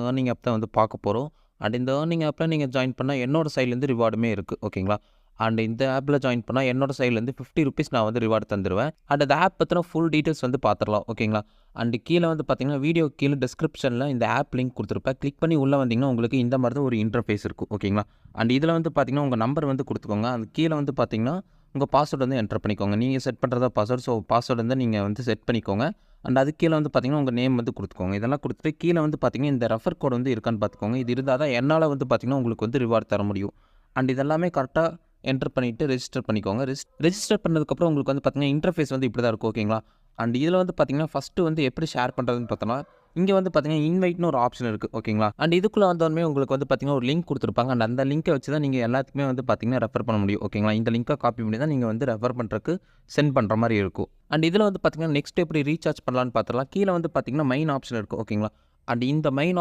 Earning app தான் வந்து பார்க்க போறோம். அண்ட் இந்த ஏர்னிங் ஆப்ல நீங்க ஜாயின் பண்ணா என்னோட சைட்லேருந்து ரிவார்டுமே இருக்கு. ஓகேங்களா? அண்ட் இந்த ஆப்ல ஜாயின் பண்ணா என்னோட சைட்லேருந்து ₹50 நான் வந்து ரிவார்டு தந்துருவேன். அண்ட் அந்த ஆப் பத்தின ஃபுல் டீட்டெயில்ஸ் வந்து பார்த்துரலாம். ஓகேங்களா? அண்ட் கீழ வந்து பார்த்தீங்கன்னா, வீடியோ கீழ டிஸ்கிரிப்ஷன்ல இந்த ஆப் லிங்க் குடுத்துருப்பேன். கிளிக் பண்ணி உள்ள வந்தீங்கன்னா, உங்களுக்கு இந்த மாரி தான் ஒரு இன்டர்ஃபேஸ் இருக்கும். ஓகேங்களா? அண்ட் இதில வந்து பார்த்தீங்கன்னா, உங்க நம்பர் வந்து குடுத்துக்கோங்க. அது கீழ வந்து பார்த்தீங்கன்னா, உங்க பாஸ்வேர்ட் வந்து என்டர் பண்ணிக்கோங்க. நீங்க செட் பண்றது தான் பாஸ்வேர்ட். ஸோ பாஸ்வேர்ட் வந்து நீங்க வந்து செட் பண்ணிக்கோங்க. அண்ட் அதுக்கு கீழ வந்து பார்த்தீங்கன்னா, உங்க நேம் வந்து குடுத்துக்கோங்க. இதெல்லாம் குடுத்துட்டு கீழ வந்து பார்த்தீங்கன்னா, இந்த ரெஃபர் கோட் வந்து இருக்கான்னு பார்த்துக்கோங்க. இது இருந்தா தான் என்னால வந்து பார்த்தீங்கன்னா, உங்களுக்கு வந்து ரிவார்ட் தர முடியும். அண்ட் இதெல்லாமே கரெக்ட்டா என்டர் பண்ணிட்டு ரெஜிஸ்டர் பண்ணிக்கோங்க. ரெஜிஸ்டர் பண்ணதுக்கப்புறம் உங்களுக்கு வந்து பார்த்தீங்கன்னா, இன்டர்ஃபேஸ் வந்து இப்படி தான் இருக்கும். ஓகேங்களா? அண்ட் இதில வந்து பார்த்தீங்கன்னா, ஃபர்ஸ்ட்டு வந்து எப்படி ஷேர் பண்றதுன்னு பார்த்தோம்னா, இங்க வந்து பார்த்தீங்கன்னா, இன்வைட்ன்னு ஒரு ஆப்ஷன் இருக்கு. ஓகேங்களா? அண்ட் இதுக்குள்ள வந்தோனமே உங்களுக்கு வந்து பார்த்தீங்கன்னா, ஒரு லிங்க் குடுத்துருப்பாங்க. அண்ட் அந்த லிங்க்க வச்சு தான் நீங்க எல்லாத்துக்குமே வந்து பார்த்தீங்கன்னா, ரெஃபர் பண்ண முடியும். ஓகேங்களா? இந்த லிங்க்க காப்பி பண்ணி தான் நீங்க வந்து ரெஃபர் பண்றதுக்கு சென்ட் பண்ற மாரி இருக்கும். அண்ட் இதில வந்து பார்த்தீங்கன்னா, நெக்ஸ்ட் எப்படி ரீசார்ஜ் பண்ணலான்னு பார்த்துரலாம். கீழ வந்து பார்த்தீங்கன்னா, மெயின் ஆப்ஷன் இருக்கும். ஓகேங்களா? அண்ட் இந்த மெயின்